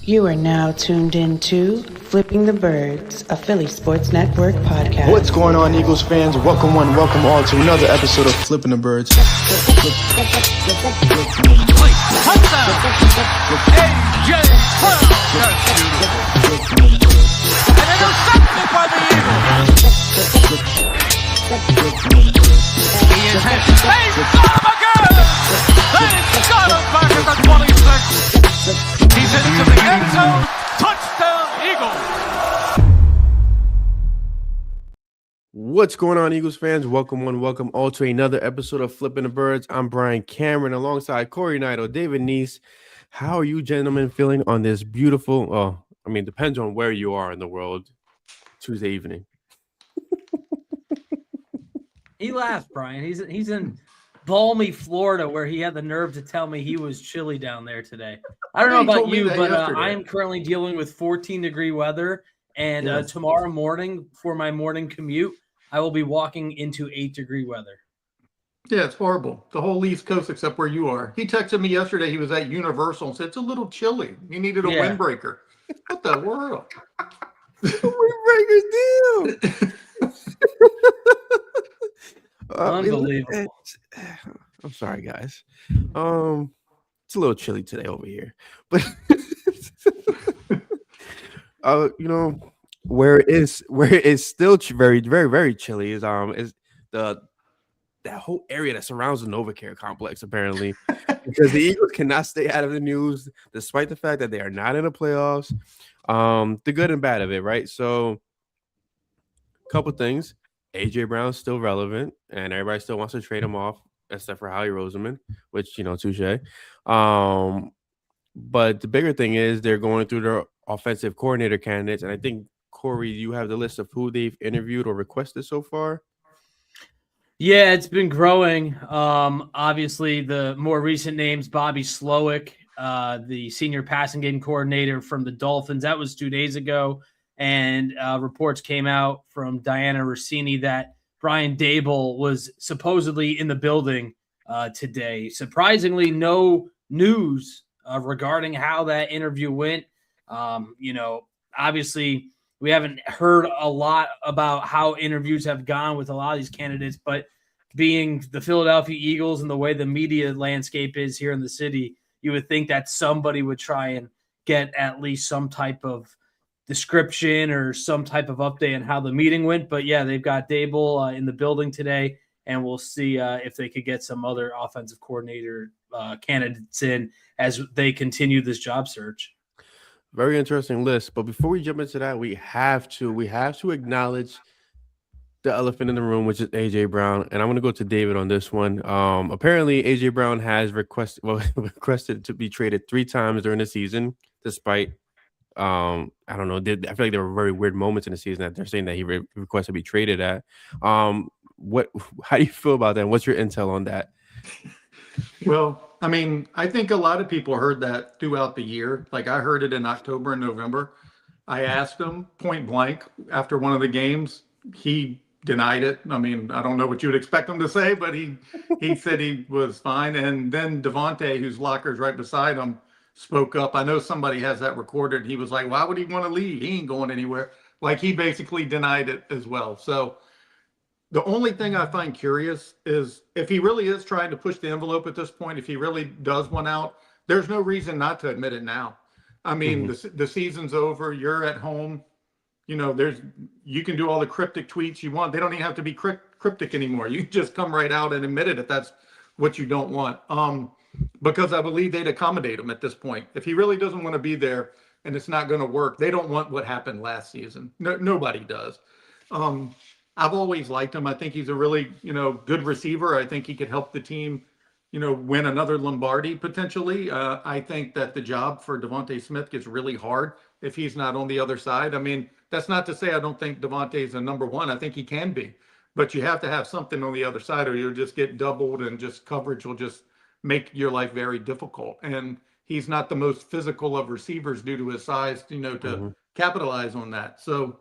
You are now tuned into Flipping the Birds, a Philly Sports Network podcast. What's going on, Eagles fans? Welcome all to another episode of Flipping the Birds. He's into the end zone. Touchdown, Eagles. What's going on, Eagles fans? Welcome all to another episode of Flipping the Birds. I'm Brian Cameron alongside Corey Nido, David Neese. How are you gentlemen feeling on this beautiful, depends on where you are in the world, Tuesday evening? He laughed, Brian. He's in balmy Florida, where he had the nerve to tell me he was chilly down there today. I don't know about you, but I am currently dealing with 14-degree weather, and tomorrow morning for my morning commute, I will be walking into 8-degree weather. Yeah, it's horrible. The whole East Coast except where you are. He texted me yesterday. He was at Universal and said it's a little chilly. He needed a windbreaker. What the world? Windbreaker's deal. Unbelievable. I'm sorry, guys. It's a little chilly today over here, but where it is still very, very, very chilly is that whole area that surrounds the NovaCare complex, apparently, because the Eagles cannot stay out of the news despite the fact that they are not in the playoffs. The good and bad of it, right? So, a couple things. AJ Brown's still relevant, and everybody still wants to trade him off, except for Howie Roseman, which, touche. But the bigger thing is they're going through their offensive coordinator candidates, and I think, Corey, you have the list of who they've interviewed or requested so far? Yeah, it's been growing. Obviously, the more recent names, Bobby Slowick, the senior passing game coordinator from the Dolphins. That was 2 days ago. And reports came out from Diana Rossini that Brian Daboll was supposedly in the building today. Surprisingly, no news regarding how that interview went. Obviously, we haven't heard a lot about how interviews have gone with a lot of these candidates, but being the Philadelphia Eagles and the way the media landscape is here in the city, you would think that somebody would try and get at least some type of description or some type of update on how the meeting went. But yeah, they've got Daboll in the building today, and we'll see if they could get some other offensive coordinator candidates in as they continue this job search. Very interesting list. But before we jump into that, we have to acknowledge the elephant in the room, which is AJ Brown. And I'm going to go to David on this one. Apparently, AJ Brown has requested to be traded 3 times during the season, despite I don't know. I feel like there were very weird moments in the season that they're saying that he requested to be traded at. How do you feel about that? And what's your intel on that? Well, I think a lot of people heard that throughout the year. Like, I heard it in October and November. I asked him point blank after one of the games. He denied it. I don't know what you would expect him to say, but he said he was fine. And then Devontae, whose locker's right beside him, spoke up. I know somebody has that recorded. He was like, why would he want to leave? He ain't going anywhere. Like, he basically denied it as well. So the only thing I find curious is if he really is trying to push the envelope at this point, if he really does want out, there's no reason not to admit it now. The season's over. You're at home. You can do all the cryptic tweets you want. They don't even have to be cryptic anymore. You can just come right out and admit it if that's what you don't want. Because I believe they'd accommodate him at this point. If he really doesn't want to be there and it's not going to work, they don't want what happened last season. No, nobody does. I've always liked him. I think he's a really, good receiver. I think he could help the team, win another Lombardi potentially. I think that the job for Devontae Smith gets really hard if he's not on the other side. That's not to say I don't think Devontae's a number one. I think he can be. But you have to have something on the other side or you'll just get doubled and just coverage will just make your life very difficult. And he's not the most physical of receivers due to his size, to capitalize on that. So,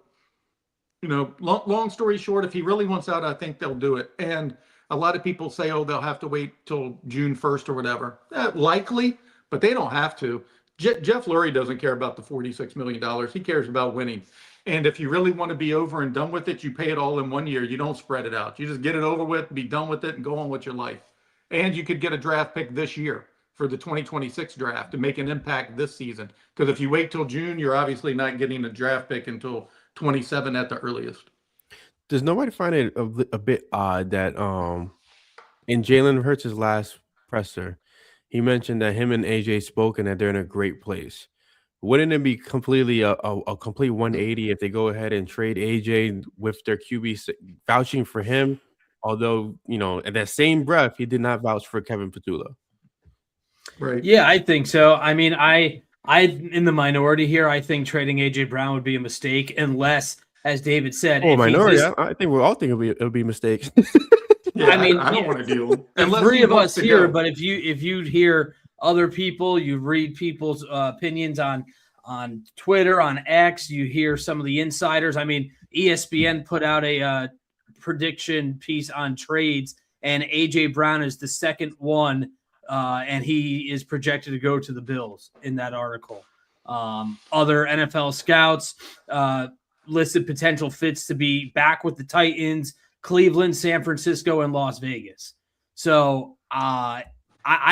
long story short, if he really wants out, I think they'll do it. And a lot of people say, they'll have to wait till June 1st or whatever. Likely, but they don't have to. Jeff Lurie doesn't care about the $46 million. He cares about winning. And if you really want to be over and done with it, you pay it all in one year. You don't spread it out. You just get it over with, be done with it, and go on with your life. And you could get a draft pick this year for the 2026 draft to make an impact this season. Because if you wait till June, you're obviously not getting a draft pick until 27 at the earliest. Does nobody find it a bit odd that in Jalen Hurts' last presser, he mentioned that him and AJ spoke and that they're in a great place? Wouldn't it be completely a complete 180 if they go ahead and trade AJ with their QB vouching for him? Although, at that same breath, he did not vouch for Kevin Petula. Right. Yeah, I think so. I mean, I'm in the minority here. I think trading AJ Brown would be a mistake unless, as David said, minority. I think we all think it'll be mistakes. Yeah, I mean, I don't want to deal. The three of us here, but if you hear other people, you read people's opinions on Twitter, on X, you hear some of the insiders. I mean, ESPN put out a prediction piece on trades, and AJ Brown is the second one, and he is projected to go to the Bills in that article. Other NFL scouts listed potential fits to be back with the Titans, Cleveland, San Francisco, and Las Vegas. So I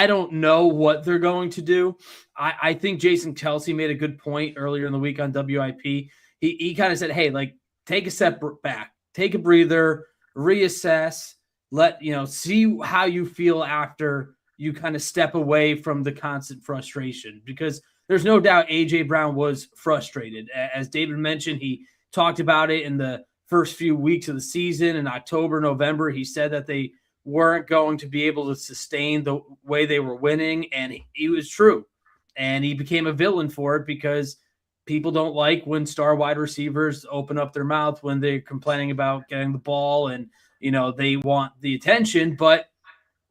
don't know what they're going to do. I think Jason Kelsey made a good point earlier in the week on WIP. He kind of said, hey, take a step back, take a breather, reassess, see how you feel after you kind of step away from the constant frustration, because there's no doubt AJ Brown was frustrated. As David mentioned, he talked about it in the first few weeks of the season in October, November. He said that they weren't going to be able to sustain the way they were winning, and he was true. And he became a villain for it because people don't like when star wide receivers open up their mouth when they're complaining about getting the ball and, they want the attention. But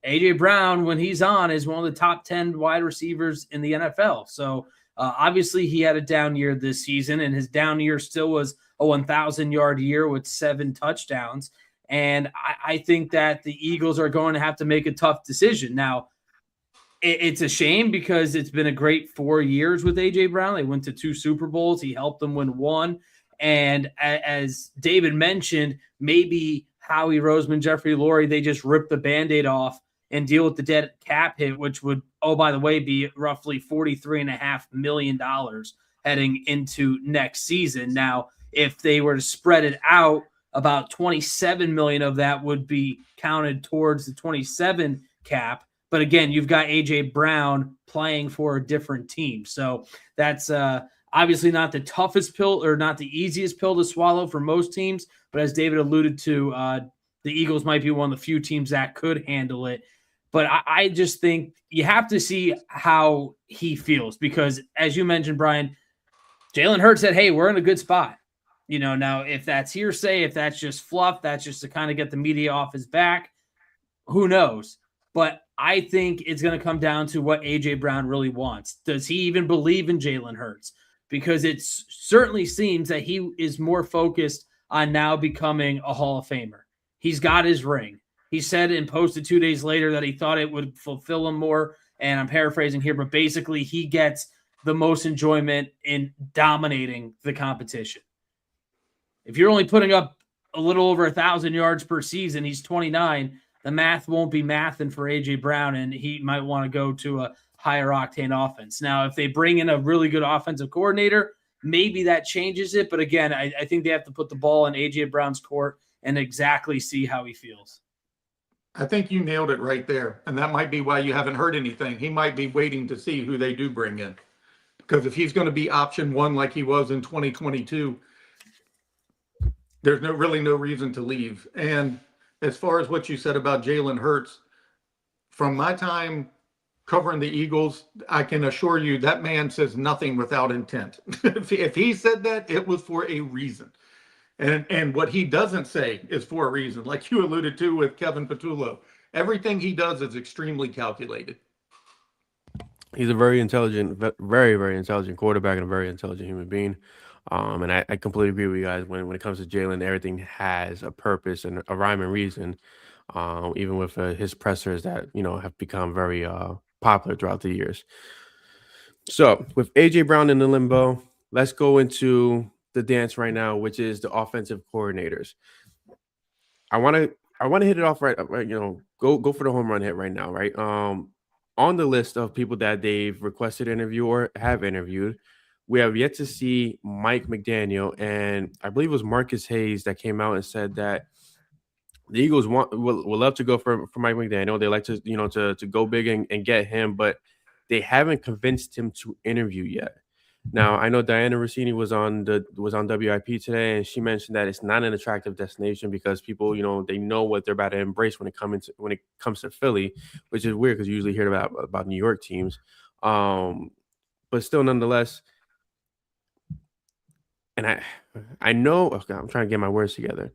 AJ Brown, when he's on, is one of the top 10 wide receivers in the NFL. So obviously he had a down year this season, and his down year still was a 1,000-yard year with 7 touchdowns. And I think that the Eagles are going to have to make a tough decision. Now, it's a shame because it's been a great 4 years with A.J. Brown. They went to 2 Super Bowls. He helped them win 1. And as David mentioned, maybe Howie Roseman, Jeffrey Lurie, they just rip the Band-Aid off and deal with the dead cap hit, which would, by the way, be roughly $43.5 million heading into next season. Now, if they were to spread it out, about $27 million of that would be counted towards the 27 cap. But again, you've got AJ Brown playing for a different team. So that's obviously not the toughest pill or not the easiest pill to swallow for most teams. But as David alluded to, the Eagles might be one of the few teams that could handle it. But I just think you have to see how he feels because, as you mentioned, Brian, Jalen Hurts said, hey, we're in a good spot. Now if that's hearsay, if that's just fluff, that's just to kind of get the media off his back, who knows? But I think it's going to come down to what A.J. Brown really wants. Does he even believe in Jalen Hurts? Because it certainly seems that he is more focused on now becoming a Hall of Famer. He's got his ring. He said and posted 2 days later that he thought it would fulfill him more. And I'm paraphrasing here, but basically he gets the most enjoyment in dominating the competition. If you're only putting up a little over 1,000 yards per season, he's 29. The math won't be mathing for A.J. Brown, and he might want to go to a higher octane offense. Now, if they bring in a really good offensive coordinator, maybe that changes it. But again, I think they have to put the ball in A.J. Brown's court and exactly see how he feels. I think you nailed it right there. And that might be why you haven't heard anything. He might be waiting to see who they do bring in. Because if he's going to be option one like he was in 2022, there's really no reason to leave. And as far as what you said about Jalen Hurts, from my time covering the Eagles, I can assure you that man says nothing without intent. If he said that, it was for a reason. And what he doesn't say is for a reason, like you alluded to with Kevin Petula. Everything he does is extremely calculated. He's a very intelligent, very, very intelligent quarterback and a very intelligent human being. And I completely agree with you guys. When it comes to Jalen, everything has a purpose and a rhyme and reason. Even with his pressers that have become very popular throughout the years. So with AJ Brown in the limbo, let's go into the dance right now, which is the offensive coordinators. I want to hit it off right. Go for the home run hit right now, right? On the list of people that they've requested interview or have interviewed, we have yet to see Mike McDaniel, and I believe it was Marcus Hayes that came out and said that the Eagles will love to go for Mike McDaniel. They like to to go big and get him, but they haven't convinced him to interview yet. Now I know Diana Rossini was on WIP today, and she mentioned that it's not an attractive destination because people they know what they're about to embrace when it comes to Philly, which is weird because you usually hear about New York teams, but still nonetheless. And I know I'm trying to get my words together.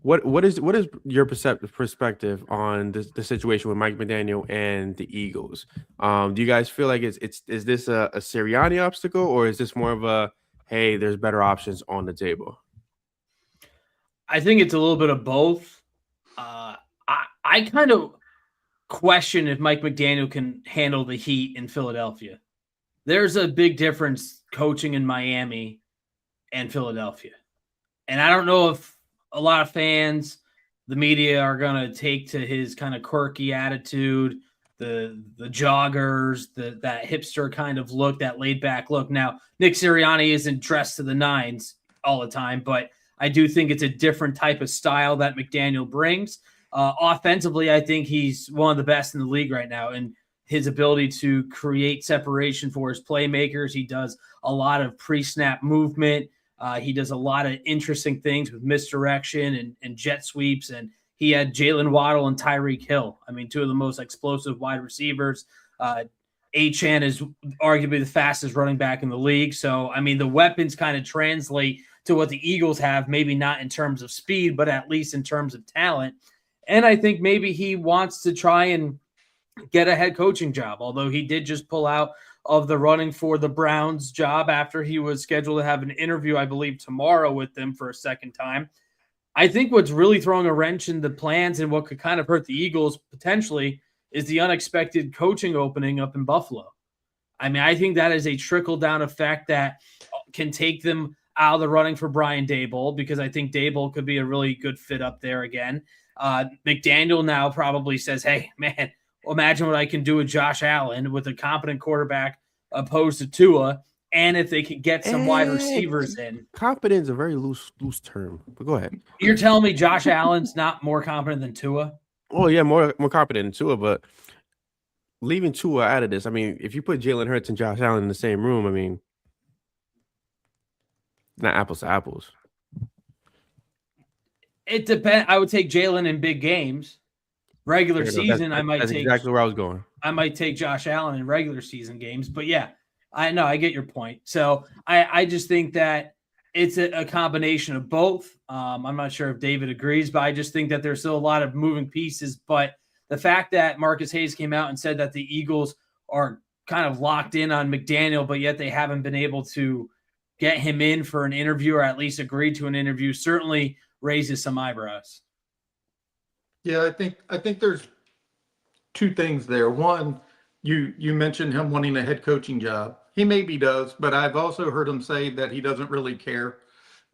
What is your perspective on the situation with Mike McDaniel and the Eagles? Do you guys feel like is this a Sirianni obstacle, or is this more of a hey, there's better options on the table? I think it's a little bit of both. I kind of question if Mike McDaniel can handle the heat in Philadelphia. There's a big difference coaching in Miami and Philadelphia, and I don't know if a lot of fans, the media are going to take to his kind of quirky attitude, the joggers, that hipster kind of look, that laid back look. Now, Nick Sirianni isn't dressed to the nines all the time, but I do think it's a different type of style that McDaniel brings. Offensively, I think he's one of the best in the league right now, and his ability to create separation for his playmakers. He does a lot of pre-snap movement. He does a lot of interesting things with misdirection and jet sweeps, and he had Jalen Waddle and Tyreek Hill. I mean, two of the most explosive wide receivers. Achane is arguably the fastest running back in the league. So, I mean, the weapons kind of translate to what the Eagles have, maybe not in terms of speed, but at least in terms of talent. And I think maybe he wants to try and get a head coaching job, although he did just pull out of the running for the Browns job after he was scheduled to have an interview, I believe, tomorrow with them for a second time. I think what's really throwing a wrench in the plans and what could kind of hurt the Eagles potentially is the unexpected coaching opening up in Buffalo. I mean, I think that is a trickle-down effect that can take them out of the running for Brian Daboll, because I think Daboll could be a really good fit up there again. McDaniel now probably says, hey, man, imagine what I can do with Josh Allen with a competent quarterback opposed to Tua, and if they could get some wide receivers in. Competent is a very loose term, but go ahead. You're telling me Josh Allen's not more competent than Tua? Oh, yeah, more competent than Tua, but leaving Tua out of this, I mean, if you put Jalen Hurts and Josh Allen in the same room, I mean, not apples to apples. It depends. I would take Jalen in big games. Regular season, that's exactly where I was going. I might take Josh Allen in regular season games, but yeah, I know, I get your point. So I just think that it's a combination of both. I'm not sure if David agrees, but I just think that there's still a lot of moving pieces. But the fact that Marcus Hayes came out and said that the Eagles are kind of locked in on McDaniel, but yet they haven't been able to get him in for an interview, or at least agree to an interview, certainly raises some eyebrows. Yeah, I think there's two things there. One, you mentioned him wanting a head coaching job. He maybe does, but I've also heard him say that he doesn't really care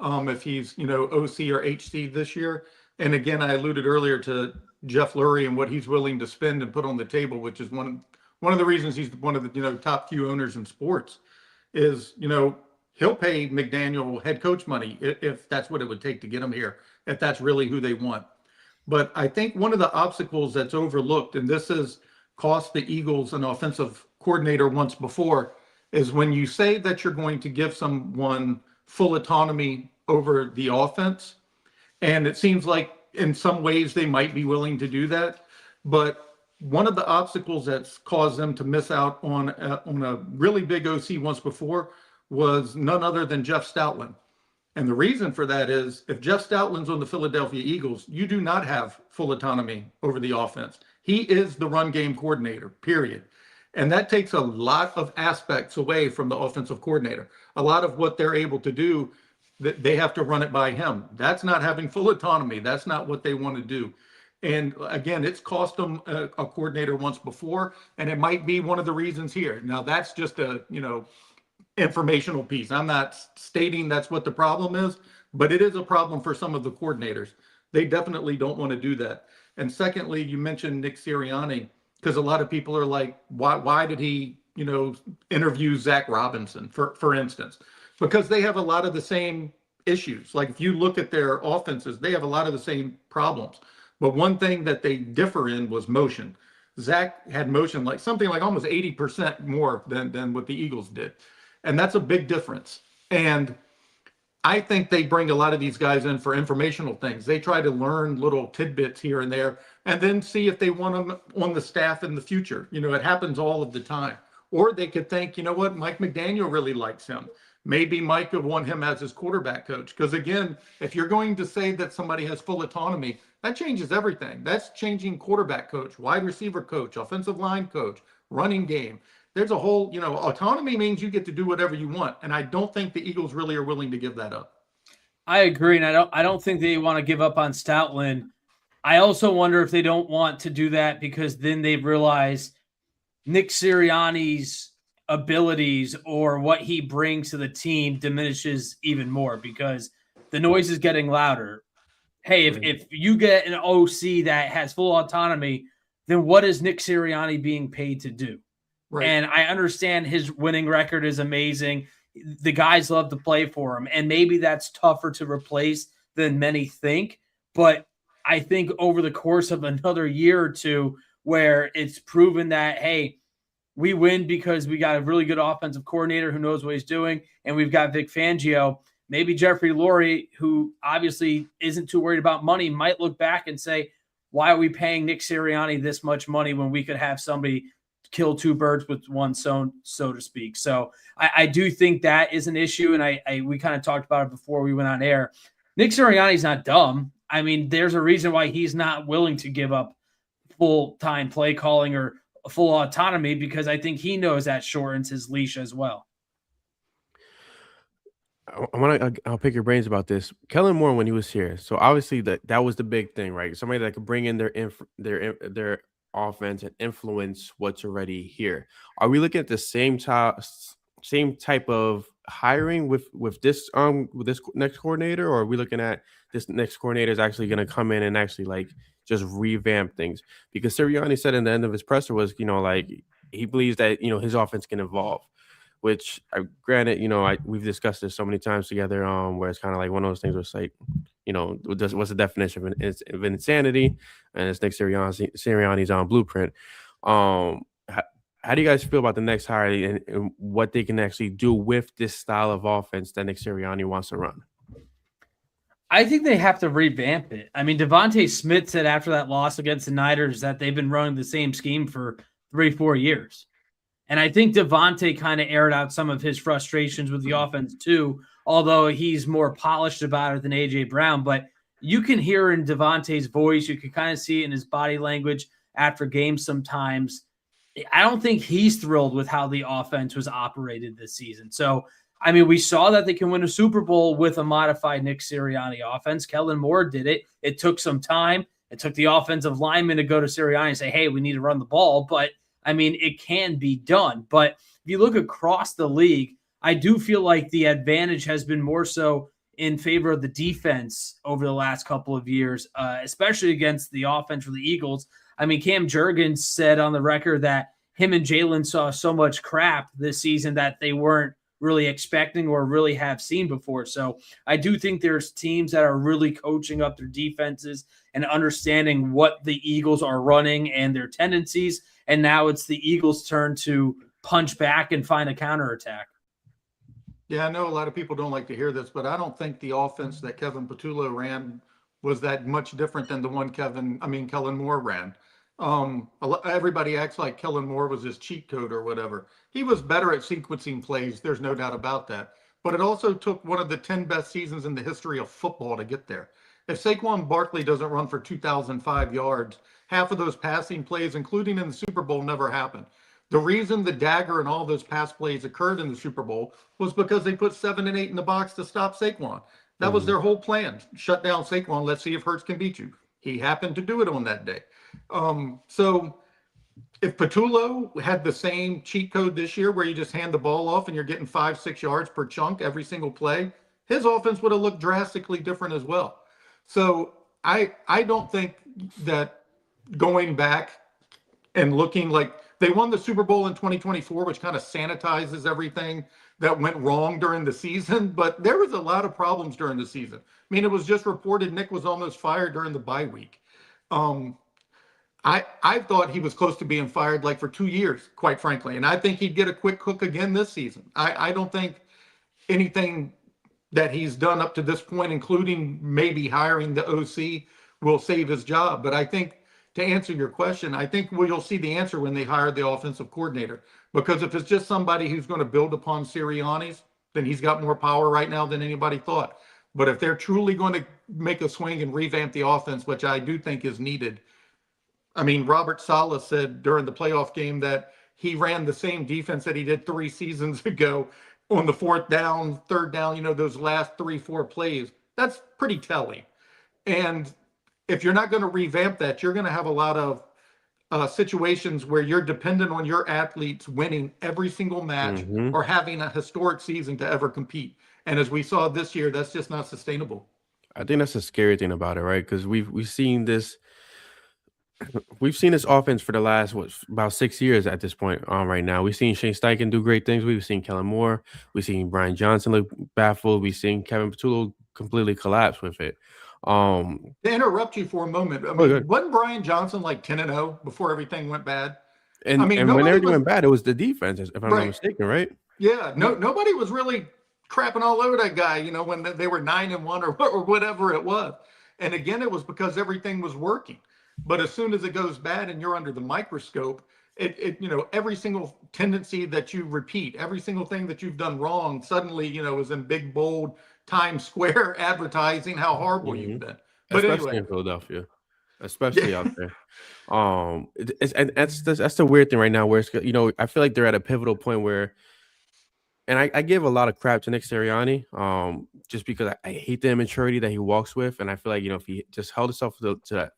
if he's OC or HC this year. And again, I alluded earlier to Jeff Lurie and what he's willing to spend and put on the table, which is one of the reasons he's one of the top few owners in sports. Is he'll pay McDaniel head coach money if that's what it would take to get him here, if that's really who they want. But I think one of the obstacles that's overlooked, and this has cost the Eagles an offensive coordinator once before, is when you say that you're going to give someone full autonomy over the offense. And it seems like in some ways they might be willing to do that. But one of the obstacles that's caused them to miss out on a really big OC once before was none other than Jeff Stoutland. And the reason for that is if Jeff Stoutland's on the Philadelphia Eagles, you do not have full autonomy over the offense. He is the run game coordinator, period. And that takes a lot of aspects away from the offensive coordinator. A lot of what they're able to do, they have to run it by him. That's not having full autonomy. That's not what they want to do. And again, it's cost them a coordinator once before, and it might be one of the reasons here. Now, that's just a, informational piece. I'm not stating that's what the problem is, but it is a problem for some of the coordinators. They definitely don't want to do that. And secondly, you mentioned Nick Sirianni, because a lot of people are like, why did he, interview Zach Robinson, for instance? Because they have a lot of the same issues. Like if you look at their offenses, they have a lot of the same problems. But one thing that they differ in was motion. Zach had motion like something like almost 80% more than what the Eagles did. And that's a big difference. And I think they bring a lot of these guys in for informational things. They try to learn little tidbits here and there and then see if they want them on the staff in the future. It happens all of the time. Or they could think, you know what, Mike McDaniel really likes him. Maybe Mike would want him as his quarterback coach. Because again, if you're going to say that somebody has full autonomy, that changes everything. That's changing quarterback coach, wide receiver coach, offensive line coach, running game. There's a whole, autonomy means you get to do whatever you want. And I don't think the Eagles really are willing to give that up. I agree. And I don't think they want to give up on Stoutland. I also wonder if they don't want to do that because then they realize Nick Sirianni's abilities or what he brings to the team diminishes even more because the noise is getting louder. Hey, if you get an OC that has full autonomy, then what is Nick Sirianni being paid to do? Right. And I understand his winning record is amazing. The guys love to play for him, and maybe that's tougher to replace than many think. But I think over the course of another year or two where it's proven that, hey, we win because we got a really good offensive coordinator who knows what he's doing, and we've got Vic Fangio. Maybe Jeffrey Lurie, who obviously isn't too worried about money, might look back and say, why are we paying Nick Sirianni this much money when we could have somebody kill two birds with one stone, so to speak? So I do think that is an issue, and we kind of talked about it before we went on air. Nick Sirianni's not dumb. I mean, there's a reason why he's not willing to give up full-time play calling or full autonomy because I think he knows that shortens his leash as well. I'll pick your brains about this. Kellen Moore, when he was here, so obviously that was the big thing, right? Somebody that could bring in their offense and influence what's already here. Are we looking at the same type of hiring with this next coordinator, or are we looking at this next coordinator is actually going to come in and actually like just revamp things? Because Sirianni said in the end of his presser was, like he believes that his offense can evolve. Which, granted, we've discussed this so many times together, where it's kind of like one of those things where it's like, what's the definition of insanity? And it's Nick Sirianni's blueprint. How do you guys feel about the next hire and what they can actually do with this style of offense that Nick Sirianni wants to run? I think they have to revamp it. I mean, Devontae Smith said after that loss against the Niners that they've been running the same scheme for 3-4 years. And I think Devontae kind of aired out some of his frustrations with the offense too, although he's more polished about it than A.J. Brown. But you can hear in Devontae's voice, you can kind of see it in his body language after games sometimes. I don't think he's thrilled with how the offense was operated this season. So, I mean, we saw that they can win a Super Bowl with a modified Nick Sirianni offense. Kellen Moore did it. It took some time. It took the offensive lineman to go to Sirianni and say, hey, we need to run the ball. But I mean, it can be done. But if you look across the league, I do feel like the advantage has been more so in favor of the defense over the last couple of years, especially against the offense for the Eagles. I mean, Cam Jurgens said on the record that him and Jalen saw so much crap this season that they weren't really expecting or really have seen before. So I do think there's teams that are really coaching up their defenses and understanding what the Eagles are running and their tendencies. And now it's the Eagles' turn to punch back and find a counterattack. Yeah, I know a lot of people don't like to hear this, but I don't think the offense that Kevin Patullo ran was that much different than the one Kellen Moore ran. Everybody acts like Kellen Moore was his cheat code or whatever. He was better at sequencing plays. There's no doubt about that. But it also took one of the 10 best seasons in the history of football to get there. If Saquon Barkley doesn't run for 2,005 yards, half of those passing plays, including in the Super Bowl, never happened. The reason the dagger and all those pass plays occurred in the Super Bowl was because they put 7 and 8 in the box to stop Saquon. That was their whole plan. Shut down Saquon. Let's see if Hurts can beat you. He happened to do it on that day. So if Patullo had the same cheat code this year where you just hand the ball off and you're getting 5-6 yards per chunk every single play, his offense would have looked drastically different as well. So I don't think that going back and looking like they won the Super Bowl in 2024, which kind of sanitizes everything that went wrong during the season, but there was a lot of problems during the season. I mean, it was just reported Nick was almost fired during the bye week. I thought he was close to being fired like for 2 years, quite frankly. And I think he'd get a quick hook again this season. I don't think anything that he's done up to this point, including maybe hiring the OC, will save his job. But I think to answer your question, I think you'll see the answer when they hire the offensive coordinator. Because if it's just somebody who's going to build upon Sirianni's, then he's got more power right now than anybody thought. But if they're truly going to make a swing and revamp the offense, which I do think is needed, I mean, Robert Saleh said during the playoff game that he ran the same defense that he did 3 seasons ago on the 4th down, 3rd down, those last 3-4 plays. That's pretty telling. And if you're not going to revamp that, you're going to have a lot of situations where you're dependent on your athletes winning every single match or having a historic season to ever compete. And as we saw this year, that's just not sustainable. I think that's the scary thing about it, right? Because we've seen this. We've seen this offense for the last about 6 years at this point. Right now, we've seen Shane Steichen do great things. We've seen Kellen Moore. We've seen Brian Johnson look baffled. We've seen Kevin Patullo completely collapse with it. To interrupt you for a moment, I mean, wasn't Brian Johnson like 10-0 before everything went bad? And when everything went bad, it was the defense, if I'm not mistaken, right? Yeah, nobody was really crapping all over that guy, when they were 9-1 or whatever it was. And again, it was because everything was working. But as soon as it goes bad and you're under the microscope, every single tendency that you repeat, every single thing that you've done wrong, suddenly, is in big, bold Times Square advertising how horrible you've been. But especially in Philadelphia, especially out there. And that's the weird thing right now, where it's, I feel like they're at a pivotal point where, and I give a lot of crap to Nick Sirianni, just because I hate the immaturity that he walks with, and I feel like if he just held himself to that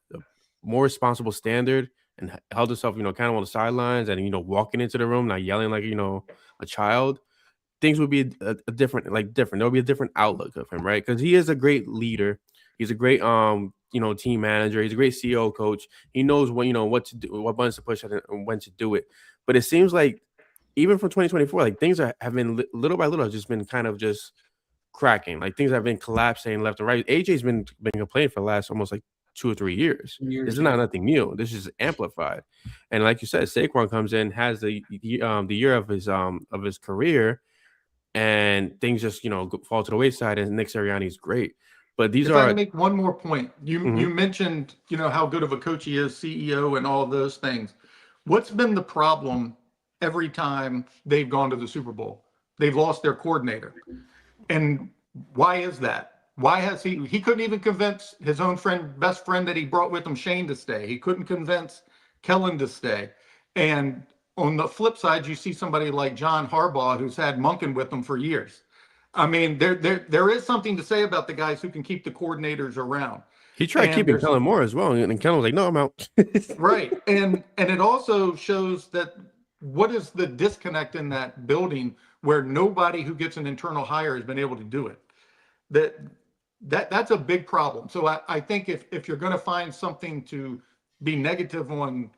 more responsible standard and held himself, kind of on the sidelines and, walking into the room, not yelling like, a child, things would be a different. There'll be a different outlook of him, right? Because he is a great leader. He's a great, team manager. He's a great CEO coach. He knows what to do, what buttons to push and when to do it. But it seems like even from 2024, like things have been little by little just been kind of just cracking. Like things have been collapsing left and right. AJ's been complaining for the last almost like 2 or 3 years. This is not nothing new. This is amplified. And like you said, Saquon comes in, has the year of his career, and things just fall to the wayside. And Nick Sirianni is great, but if I can make one more point, you mentioned how good of a coach he is, CEO, and all of those things. What's been the problem every time they've gone to the Super Bowl? They've lost their coordinator, and why is that? Why has he couldn't even convince his own best friend that he brought with him, Shane, to stay. He couldn't convince Kellen to stay. And on the flip side, you see somebody like John Harbaugh, who's had Monken with him for years. I mean, there is something to say about the guys who can keep the coordinators around. He tried keeping Kellen Moore as well, and Kellen was like, "No, I'm out." Right, and it also shows that what is the disconnect in that building where nobody who gets an internal hire has been able to do it. That's a big problem. So I think if you're going to find something to be negative on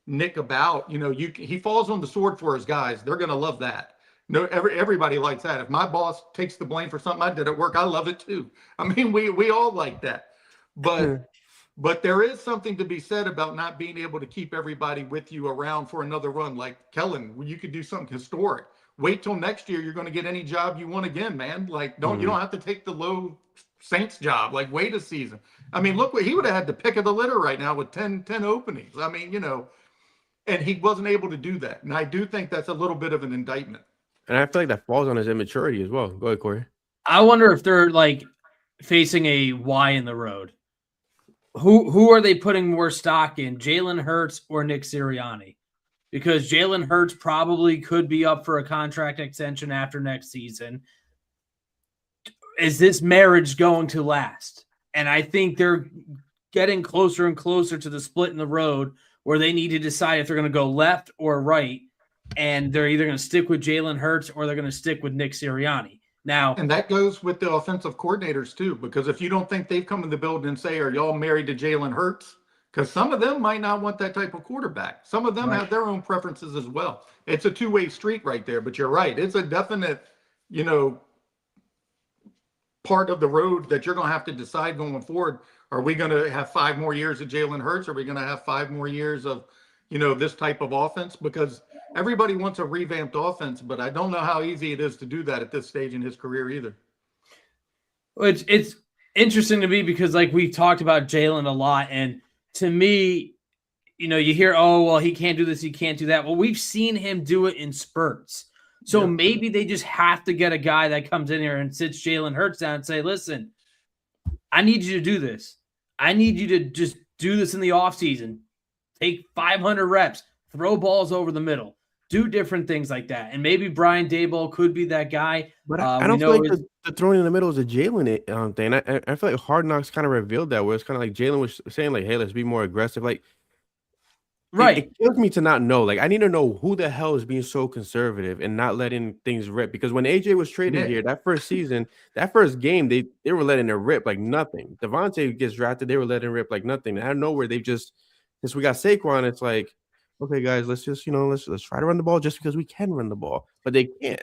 Nick about, he falls on the sword for his guys. They're going to love that. No, everybody likes that. If my boss takes the blame for something I did at work, I love it too. I mean, we all like that. But there is something to be said about not being able to keep everybody with you around for another run. Like Kellen, you could do something historic. Wait till next year. You're going to get any job you want again, man. Like, you don't have to take the low Saints job. Like, wait a season. I mean, look what he would have had the pick of the litter right now with 10 openings. I mean, and he wasn't able to do that. And I do think that's a little bit of an indictment. And I feel like that falls on his immaturity as well. Go ahead, Corey. I wonder if they're like facing a Y in the road. Who are they putting more stock in, Jalen Hurts or Nick Sirianni? Because Jalen Hurts probably could be up for a contract extension after next season. Is this marriage going to last? And I think they're getting closer and closer to the split in the road where they need to decide if they're going to go left or right, and they're either going to stick with Jalen Hurts or they're going to stick with Nick Sirianni. Now, and that goes with the offensive coordinators too, because if you don't think they've come in the building and say, are y'all married to Jalen Hurts? Because some of them might not want that type of quarterback. Some of them have their own preferences as well. It's a two-way street right there, but you're right. It's a definite, part of the road that you're going to have to decide going forward. Are we going to have 5 more years of Jalen Hurts? Are we going to have 5 more years of, this type of offense? Because everybody wants a revamped offense, but I don't know how easy it is to do that at this stage in his career either. It's interesting to me because, like, we talked about Jalen a lot, and to me, you hear, oh, well, he can't do this, he can't do that. Well, we've seen him do it in spurts. So maybe they just have to get a guy that comes in here and sits Jalen Hurts down and say, listen, I need you to do this. I need you to just do this in the offseason. Take 500 reps, throw balls over the middle, do different things like that. And maybe Brian Daboll could be that guy. But I don't feel like the throwing in the middle is a Jalen thing. I feel like Hard Knocks kind of revealed that, where it's kind of like Jalen was saying, like, hey, let's be more aggressive. Like, right. It kills me to not know. Like, I need to know who the hell is being so conservative and not letting things rip. Because when AJ was traded here, that first season, that first game, they were letting it rip like nothing. Devontae gets drafted, they were letting it rip like nothing. Out of nowhere, they've just, since we got Saquon, it's like, okay, guys, let's just, let's try to run the ball just because we can run the ball, but they can't.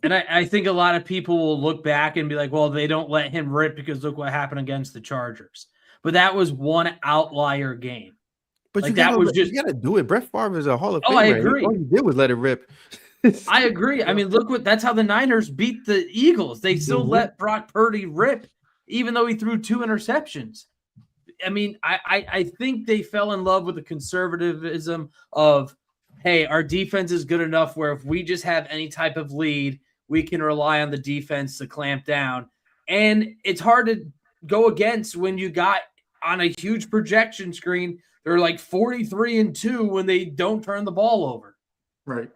And I think a lot of people will look back and be like, well, they don't let him rip because look what happened against the Chargers. But that was one outlier game. But like, you gotta do it. Brett Favre is a Hall of Famer. I agree. All he did was let it rip. I agree. I mean, that's how the Niners beat the Eagles. They still let Brock Purdy rip, even though he threw 2 interceptions. I mean, I think they fell in love with the conservatism of, hey, our defense is good enough where if we just have any type of lead, we can rely on the defense to clamp down. And it's hard to go against when you got on a huge projection screen, they're like 43-2 when they don't turn the ball over. Right.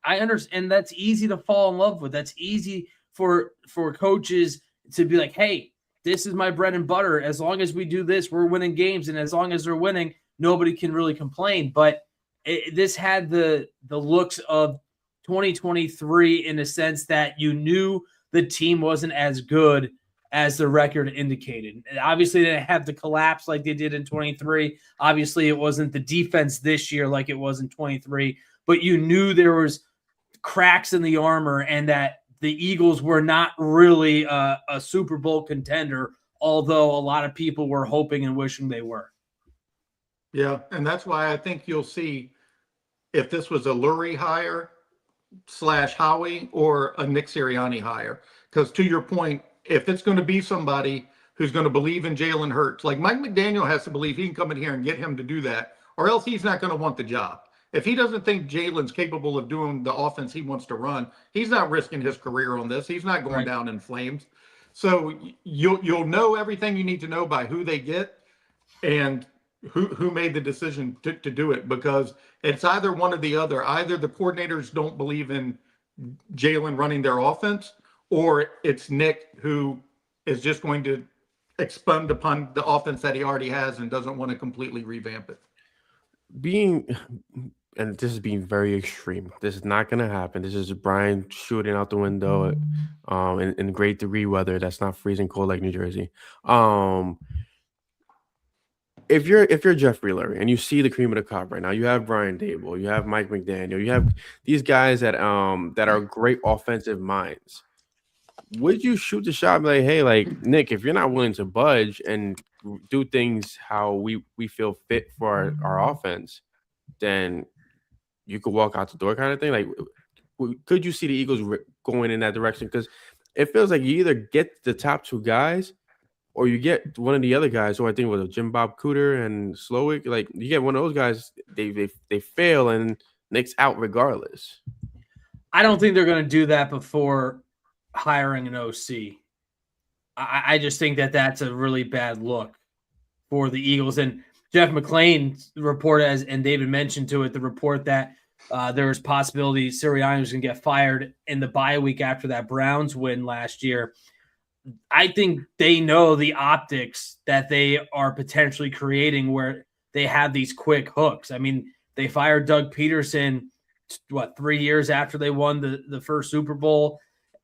I understand. And that's easy to fall in love with. That's easy for coaches to be like, hey, this is my bread and butter. As long as we do this, we're winning games. And as long as they're winning, nobody can really complain. But this had the looks of 2023 in the sense that you knew the team wasn't as good as the record indicated. Obviously, they didn't have the collapse like they did in 23. Obviously, it wasn't the defense this year like it was in 23. But you knew there was cracks in the armor and that the Eagles were not really a Super Bowl contender, although a lot of people were hoping and wishing they were. Yeah, and that's why I think you'll see if this was a Lurie hire / Howie or a Nick Sirianni hire. Because to your point, if it's going to be somebody who's going to believe in Jalen Hurts, like Mike McDaniel has to believe he can come in here and get him to do that, or else he's not going to want the job. If he doesn't think Jalen's capable of doing the offense he wants to run, he's not risking his career on this. He's not going down in flames. So you'll know everything you need to know by who they get and who made the decision to do it, because it's either one or the other. Either the coordinators don't believe in Jalen running their offense, or it's Nick who is just going to expand upon the offense that he already has and doesn't want to completely revamp it. And this is being very extreme. This is not going to happen. This is Brian shooting out the window in great degree weather that's not freezing cold like New Jersey. If you're Jeffrey Lurie and you see the cream of the crop right now, you have Brian Daboll, you have Mike McDaniel, you have these guys that are great offensive minds. Would you shoot the shot and be like, hey, like, Nick, if you're not willing to budge and do things how we feel fit for our offense, then you could walk out the door kind of thing? Like, could you see the Eagles going in that direction? Because it feels like you either get the top 2 guys or you get one of the other guys who I think was Jim Bob Cooter and Slowick. Like, you get one of those guys, they fail and Nick's out regardless. I don't think they're going to do that before hiring an OC. I just think that that's a really bad look for the Eagles. And Jeff McClain's report, and David mentioned to it, the report that there was possibility Sirianni was going to get fired in the bye week after that Browns win last year. I think they know the optics that they are potentially creating where they have these quick hooks. I mean, they fired Doug Peterson, 3 years after they won the first Super Bowl.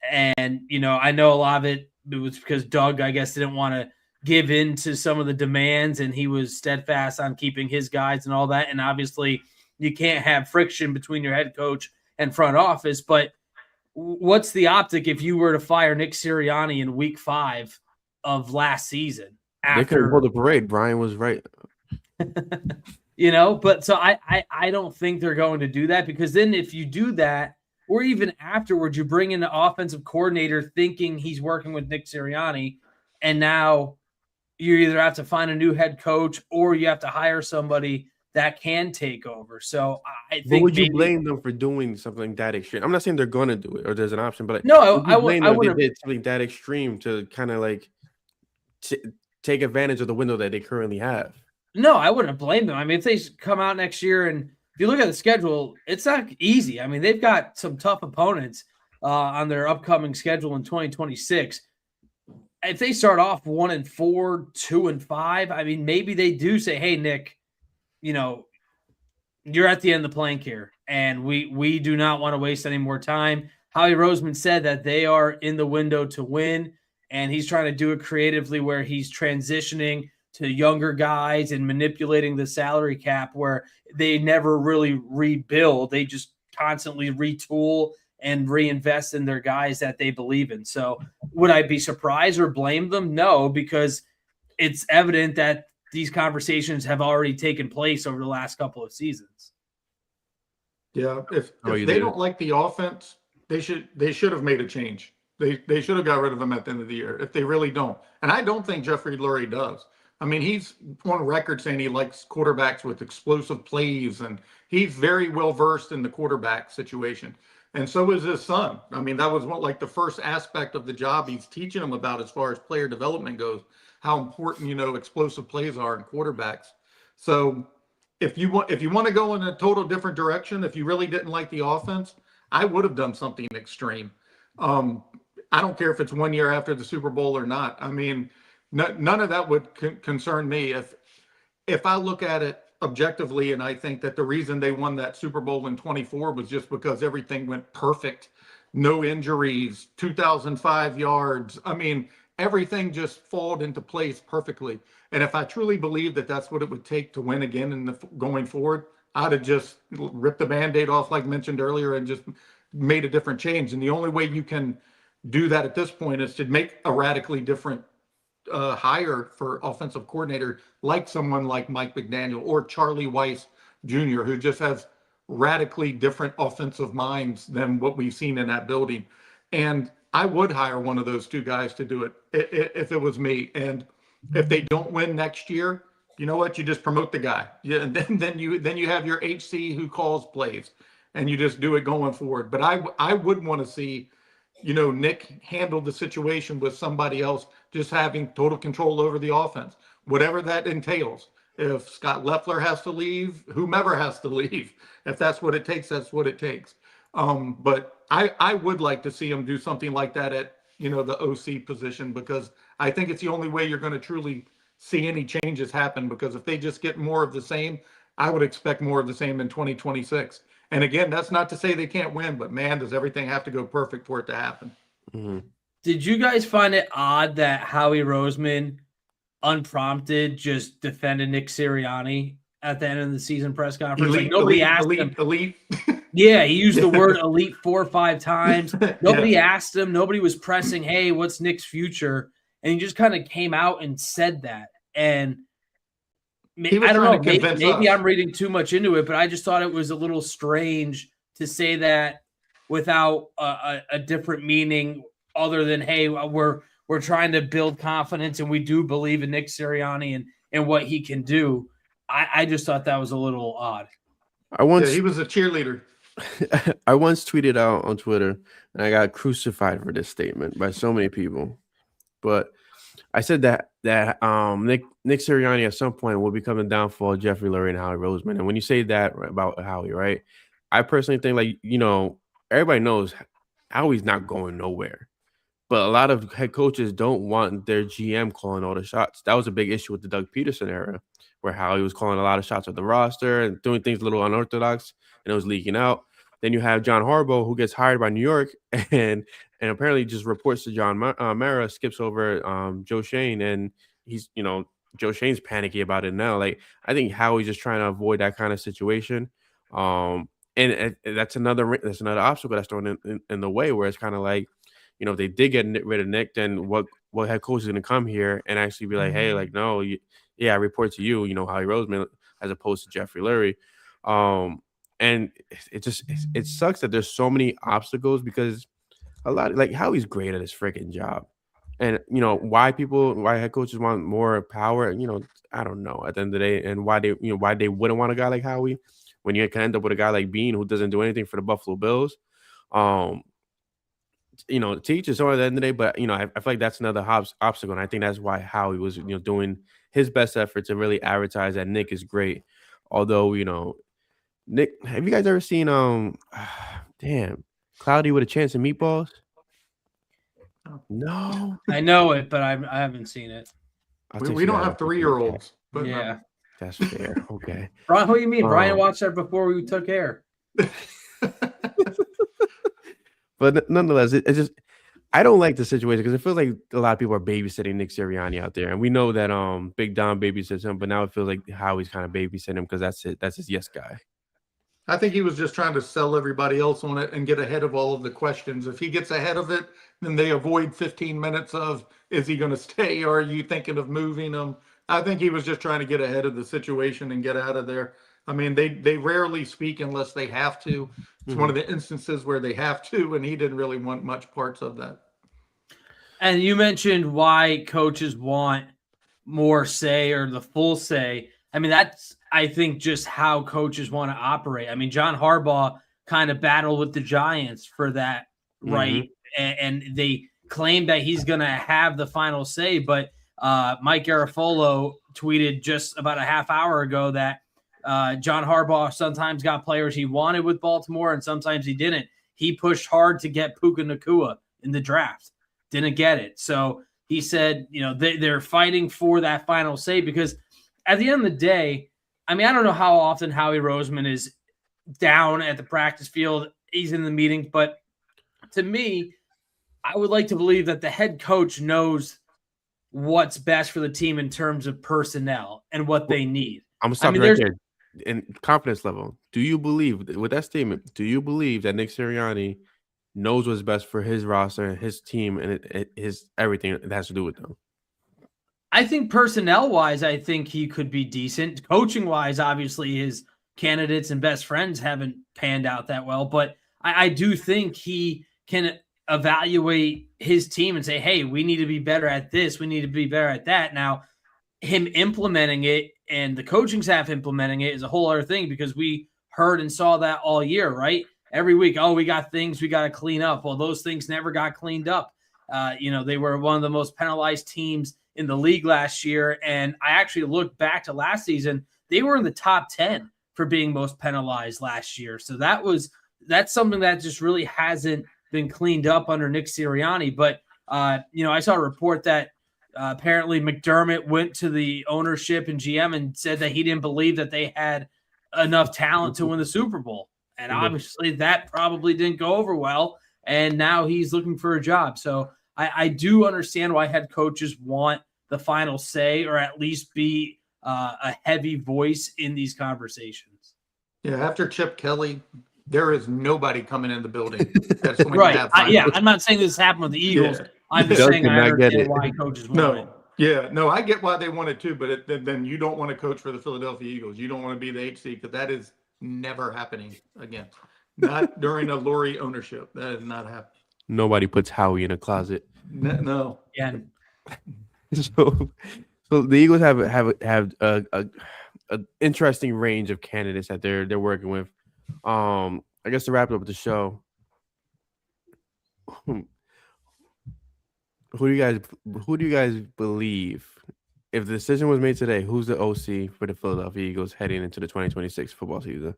And, I know a lot of it was because Doug, I guess, didn't want to give in to some of the demands, and he was steadfast on keeping his guys and all that. And obviously you can't have friction between your head coach and front office, but what's the optic if you were to fire Nick Sirianni in week 5 of last season? They couldn't hold the parade. Brian was right. But so I don't think they're going to do that, because then if you do that, or even afterwards, you bring in the offensive coordinator thinking he's working with Nick Sirianni, and now you either have to find a new head coach or you have to hire somebody that can take over. So I think. But would you blame them for doing something that extreme? I'm not saying they're going to do it or there's an option, but no, I wouldn't. They did something that extreme to kind of like take advantage of the window that they currently have. No, I wouldn't blame them. I mean, if they come out next year, and if you look at the schedule, it's not easy. I mean, they've got some tough opponents on their upcoming schedule in 2026. If they start off 1-4, 2-5, I mean, maybe they do say, "Hey, Nick, you're at the end of the plank here, and we do not want to waste any more time." Howie Roseman said that they are in the window to win, and he's trying to do it creatively where he's transitioning to younger guys and manipulating the salary cap where they never really rebuild. They just constantly retool and reinvest in their guys that they believe in. So would I be surprised or blame them? No, because it's evident that these conversations have already taken place over the last couple of seasons. Yeah, if they don't like the offense, they should have made a change. They should have got rid of him at the end of the year if they really don't. And I don't think Jeffrey Lurie does. I mean, he's on record saying he likes quarterbacks with explosive plays, and he's very well versed in the quarterback situation. And so is his son. I mean, that was the first aspect of the job he's teaching him about as far as player development goes, how important, explosive plays are in quarterbacks. So if you want to go in a total different direction, if you really didn't like the offense, I would have done something extreme. I don't care if it's 1 year after the Super Bowl or not. I mean, none of that would concern me. If I look at it objectively, and I think that the reason they won that Super Bowl in 24 was just because everything went perfect, no injuries, 2,005 yards. I mean, everything just fell into place perfectly. And if I truly believe that that's what it would take to win again going forward, I'd have just ripped the Band-Aid off, like mentioned earlier, and just made a different change. And the only way you can do that at this point is to make a radically different hire for offensive coordinator, like someone like Mike McDaniel or Charlie Weiss Jr., who just has radically different offensive minds than what we've seen in that building. And I would hire one of those two guys to do it if it was me. And if they don't win next year, you know what? You just promote the guy. Yeah, and then you have your HC who calls plays, and you just do it going forward. But I would want to see, Nick handle the situation with somebody else, just having total control over the offense, whatever that entails. If Scott Leffler has to leave, whomever has to leave, if that's what it takes, that's what it takes. But I would like to see him do something like that at, the OC position, because I think it's the only way you're going to truly see any changes happen, because if they just get more of the same, I would expect more of the same in 2026. And again, that's not to say they can't win, but man, does everything have to go perfect for it to happen. Mm-hmm. Did you guys find it odd that Howie Roseman, unprompted, just defended Nick Sirianni at the end of the season press conference? Nobody asked him. Elite. Yeah, he used the word elite 4 or 5 times. Nobody asked him. Nobody was pressing, hey, what's Nick's future? And he just kind of came out and said that. And I don't know, maybe I'm reading too much into it, but I just thought it was a little strange to say that without a different meaning other than, hey, we're trying to build confidence and we do believe in Nick Sirianni and what he can do. I just thought that was a little odd. He was a cheerleader. I once tweeted out on Twitter, and I got crucified for this statement by so many people. But I said that Nick Sirianni at some point will become the downfall of Jeffrey Lurie and Howie Roseman. And when you say that about Howie, right, I personally think, everybody knows Howie's not going nowhere. But a lot of head coaches don't want their GM calling all the shots. That was a big issue with the Doug Peterson era, where Howie was calling a lot of shots of the roster and doing things a little unorthodox, and it was leaking out. Then you have John Harbaugh, who gets hired by New York, and apparently just reports to John Mara, skips over Joe Shane, and he's Joe Shane's panicky about it now. Like, I think Howie's just trying to avoid that kind of situation. And that's another obstacle that's thrown in the way, where it's kind of like, if they did get rid of Nick, then what head coach is going to come here and actually be like, hey, like, no, I report to you, Howie Roseman, as opposed to Jeffrey Lurie. And it sucks that there's so many obstacles, because a lot, like, Howie's great at his freaking job. And why head coaches want more power, I don't know at the end of the day, and why they wouldn't want a guy like Howie when you can end up with a guy like Bean, who doesn't do anything for the Buffalo Bills. Teach is at the end of the day, but I feel like that's another obstacle, and I think that's why Howie was doing his best effort to really advertise that Nick is great. Although Nick, have you guys ever seen Cloudy with a Chance of Meatballs? No, I know it, but I haven't seen it. We don't have 3-year-olds, but yeah, that's fair. Okay, Brian, what do you mean? Brian watched that before we took air. But nonetheless, it's just, I don't like the situation, because it feels like a lot of people are babysitting Nick Sirianni out there, and we know that Big Don babysits him, but now it feels like Howie's kind of babysitting him because that's his yes guy. I think he was just trying to sell everybody else on it and get ahead of all of the questions. If he gets ahead of it, then they avoid 15 minutes of, is he going to stay, or are you thinking of moving him? I think he was just trying to get ahead of the situation and get out of there. I mean, they rarely speak unless they have to. It's one of the instances where they have to, and he didn't really want much parts of that. And you mentioned why coaches want more say, or the full say. I mean, that's, I think, just how coaches want to operate. I mean, John Harbaugh kind of battled with the Giants for that, right? And they claim that he's going to have the final say, but Mike Garafolo tweeted just about a half hour ago that John Harbaugh sometimes got players he wanted with Baltimore, and sometimes he didn't. He pushed hard to get Puka Nacua in the draft. Didn't get it. So he said, they're fighting for that final say, because at the end of the day, I mean, I don't know how often Howie Roseman is down at the practice field. He's in the meetings, but to me, I would like to believe that the head coach knows what's best for the team in terms of personnel and what they need. I'm gonna stop right there. In confidence level, do you believe, with that statement, do you believe that Nick Sirianni knows what's best for his roster and his team and his everything that has to do with them? I think personnel-wise, I think he could be decent. Coaching-wise, obviously, his candidates and best friends haven't panned out that well. But I do think he can evaluate his team and say, hey, we need to be better at this. We need to be better at that. Now, him implementing it and the coaching staff implementing it is a whole other thing, because we heard and saw that all year, right? Every week, we got things we got to clean up. Well, those things never got cleaned up. They were one of the most penalized teams in the league last year. And I actually looked back to last season. They were in the top 10 for being most penalized last year. So that's something that just really hasn't been cleaned up under Nick Sirianni. But, I saw a report that apparently McDermott went to the ownership and GM and said that he didn't believe that they had enough talent to win the Super Bowl. And obviously that probably didn't go over well. And now he's looking for a job. So I do understand why head coaches want the final say, or at least be a heavy voice in these conversations. Yeah, after Chip Kelly, there is nobody coming in the building. That's when right. I'm not saying this happened with the Eagles. Yeah. I'm just saying I understand why coaches want it. Yeah, no, I get why they want it too, but then you don't want to coach for the Philadelphia Eagles. You don't want to be the HC, because that is never happening again. Not during a Lurie ownership. That is not happening. Nobody puts Howie in a closet. No. Yeah. So the Eagles have an interesting range of candidates that they're working with. I guess to wrap up the show, who do you guys believe, if the decision was made today, who's the OC for the Philadelphia Eagles heading into the 2026 football season?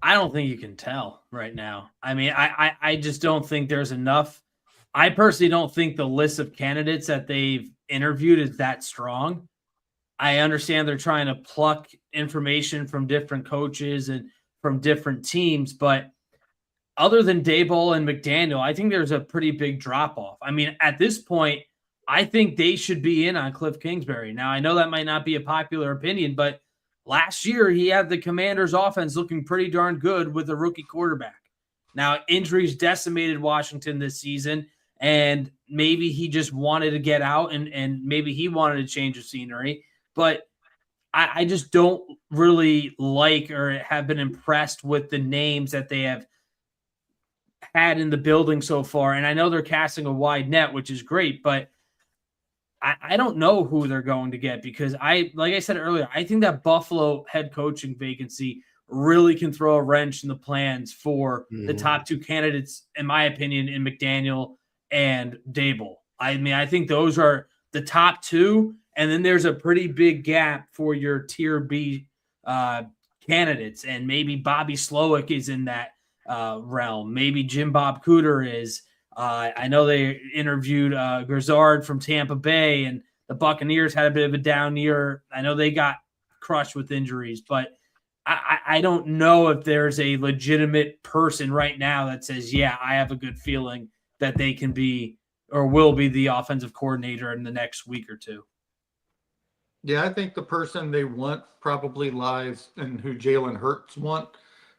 I don't think you can tell right now. I mean, I just don't think there's enough. I personally don't think the list of candidates that they've interviewed is that strong. I understand they're trying to pluck information from different coaches and from different teams, but other than Daboll and McDaniel, I think there's a pretty big drop off. I mean, at this point, I think they should be in on Cliff Kingsbury. Now, I know that might not be a popular opinion, but last year he had the Commanders' offense looking pretty darn good with a rookie quarterback. Now, injuries decimated Washington this season, and maybe he just wanted to get out and maybe he wanted to change the scenery. But I just don't really like or have been impressed with the names that they have had in the building so far. And I know they're casting a wide net, which is great, but I don't know who they're going to get because like I said earlier, I think that Buffalo head coaching vacancy really can throw a wrench in the plans for the top two candidates, in my opinion, in McDaniel and Daboll. I mean, I think those are the top two, and then there's a pretty big gap for your tier B candidates, and maybe Bobby Slowick is in that realm. Maybe Jim Bob Cooter is. I know they interviewed Grizzard from Tampa Bay, and the Buccaneers had a bit of a down year. I know they got crushed with injuries, but I don't know if there's a legitimate person right now that says, yeah, I have a good feeling that they can be or will be the offensive coordinator in the next week or two. Yeah, I think the person they want probably lies in who Jalen Hurts want,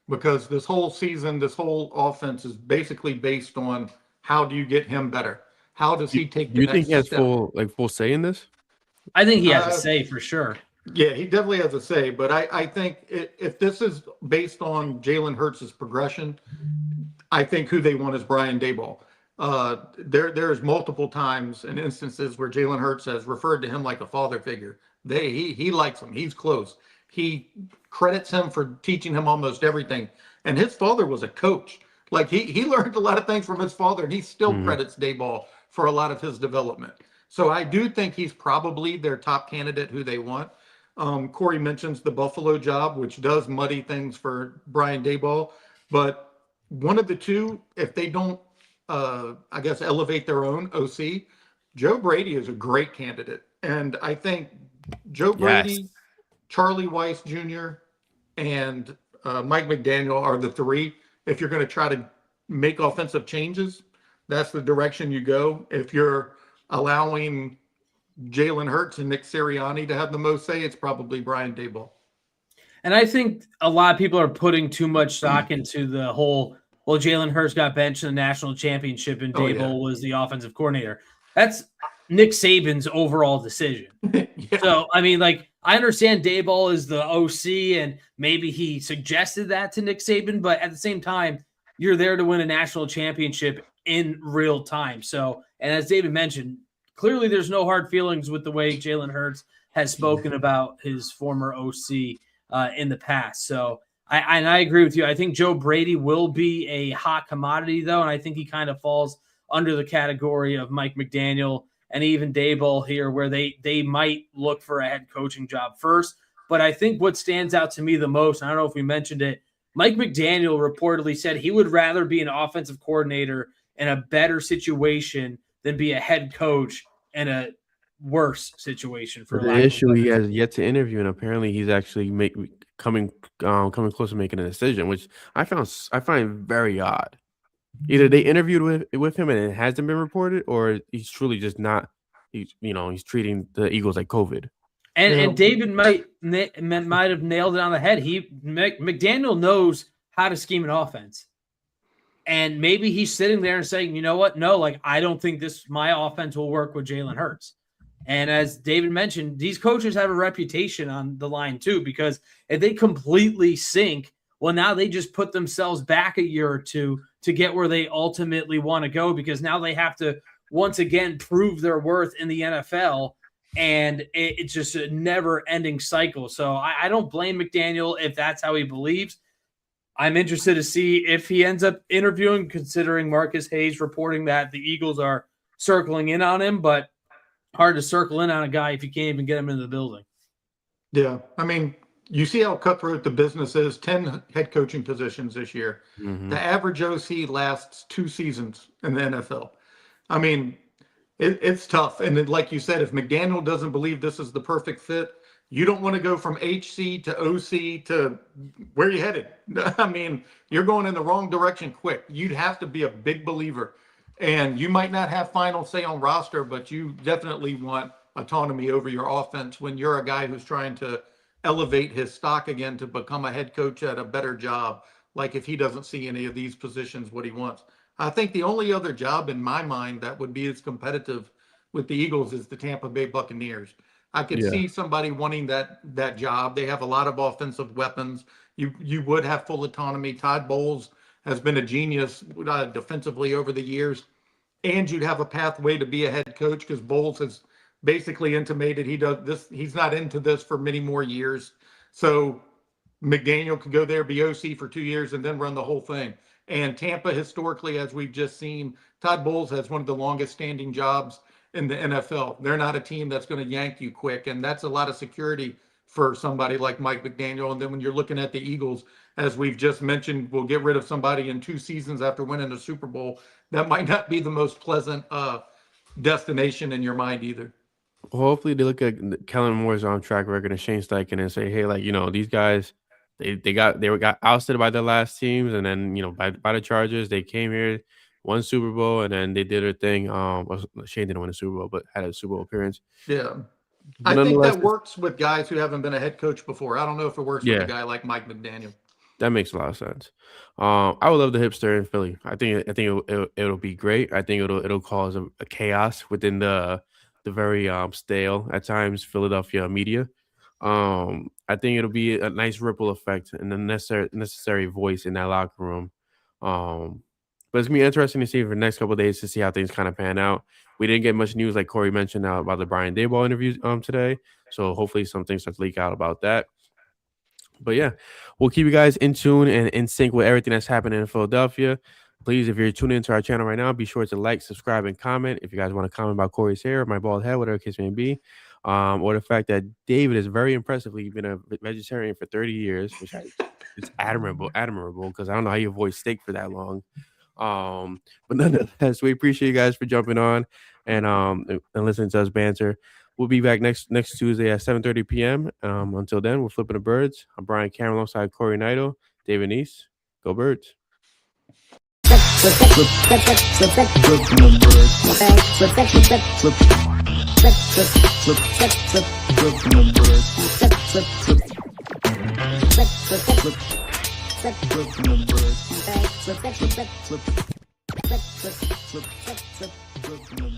because this whole season, this whole offense is basically based on how do you get him better? How does he take the You next think he has step? full say in this? I think he has a say for sure. Yeah, he definitely has a say, but I think if this is based on Jalen Hurts' progression, I think who they want is Brian Daboll. There's multiple times and instances where Jalen Hurts has referred to him like a father figure. He likes him. He's close. He credits him for teaching him almost everything. And his father was a coach. Like he learned a lot of things from his father, and he still credits Daboll for a lot of his development. So I do think he's probably their top candidate who they want. Corey mentions the Buffalo job, which does muddy things for Brian Daboll. But one of the two, if they don't, I guess, elevate their own OC, Joe Brady is a great candidate. And I think Joe Brady, Charlie Weiss Jr., and Mike McDaniel are the three. If you're going to try to make offensive changes, that's the direction you go. If you're allowing Jalen Hurts and Nick Sirianni to have the most say, it's probably Brian Daboll. And I think a lot of people are putting too much stock into the whole, well, Jalen Hurts got benched in the national championship and Daboll was the offensive coordinator. That's Nick Saban's overall decision. So, I mean, like, I understand Daboll is the OC and maybe he suggested that to Nick Saban, but at the same time, you're there to win a national championship in real time. So, and as David mentioned, clearly there's no hard feelings with the way Jalen Hurts has spoken about his former OC in the past. So I agree with you. I think Joe Brady will be a hot commodity, though, and I think he kind of falls under the category of Mike McDaniel and even Daboll here, where they might look for a head coaching job first. But I think what stands out to me the most, I don't know if we mentioned it, Mike McDaniel reportedly said he would rather be an offensive coordinator in a better situation than be a head coach in a worse situation. For the issue, he has yet to interview, and apparently he's actually coming close to making a decision, which I find very odd. Either they interviewed with him and it hasn't been reported, or he's truly just not. He's treating the Eagles like COVID. And David might have nailed it on the head. McDaniel knows how to scheme an offense. And maybe he's sitting there and saying, you know what? No, like, I don't think my offense will work with Jalen Hurts. And as David mentioned, these coaches have a reputation on the line too, because if they completely sink, well, now they just put themselves back a year or two to get where they ultimately want to go, because now they have to once again prove their worth in the NFL. And it's just a never-ending cycle. So I don't blame McDaniel if that's how he believes. I'm interested to see if he ends up interviewing, considering Marcus Hayes reporting that the Eagles are circling in on him, but hard to circle in on a guy if you can't even get him into the building. Yeah, I mean, you see how cutthroat the business is. 10 head coaching positions this year. Mm-hmm. The average OC lasts 2 seasons in the NFL. I mean, it's tough. And like you said, if McDaniel doesn't believe this is the perfect fit, you don't want to go from HC to OC to where you headed. I mean, you're going in the wrong direction quick. You'd have to be a big believer. And you might not have final say on roster, but you definitely want autonomy over your offense when you're a guy who's trying to elevate his stock again to become a head coach at a better job. Like if he doesn't see any of these positions what he wants. I think the only other job in my mind that would be as competitive with the Eagles is the Tampa Bay Buccaneers. I could see somebody wanting that job. They have a lot of offensive weapons. You would have full autonomy. Todd Bowles has been a genius defensively over the years, and you'd have a pathway to be a head coach because Bowles has basically intimated he does this. He's not into this for many more years. So McDaniel could go there, be OC for 2 years, and then run the whole thing. And Tampa, historically, as we've just seen, Todd Bowles has one of the longest standing jobs in the NFL. They're not a team that's going to yank you quick, and that's a lot of security for somebody like Mike McDaniel. And then when you're looking at the Eagles, as we've just mentioned, we'll get rid of somebody in 2 seasons after winning a Super Bowl. That might not be the most pleasant destination in your mind either. Well, hopefully they look at Kellen Moore's track record and Shane Steichen and say, hey, like, these guys, they got ousted by the last teams, and then by the Chargers, they came here, won Super Bowl, and then they did their thing. Shane didn't win a Super Bowl, but had a Super Bowl appearance. Yeah. But I think that works with guys who haven't been a head coach before. I don't know if it works with a guy like Mike McDaniel. That makes a lot of sense. I would love the hipster in Philly. I think it'll be great. I think it'll cause a chaos within the very stale at times Philadelphia media. I think it'll be a nice ripple effect and a necessary voice in that locker room. But it's gonna be interesting to see for the next couple of days to see how things kind of pan out. We didn't get much news, like Corey mentioned, about the Brian Daboll interview today. So hopefully some things start to leak out about that. But yeah, we'll keep you guys in tune and in sync with everything that's happening in Philadelphia. Please, if you're tuning into our channel right now, be sure to like, subscribe, and comment. If you guys want to comment about Corey's hair, my bald head, whatever the case may be, or the fact that David is very impressively been a vegetarian for 30 years, which is admirable, because I don't know how you avoid steak for that long. But nonetheless, we appreciate you guys for jumping on and listening to us banter. We'll be back next Tuesday at 7:30 p.m. Until then, we're flipping the birds. I'm Brian Cameron alongside Corey Neidl, David Neese. Go Birds. Flip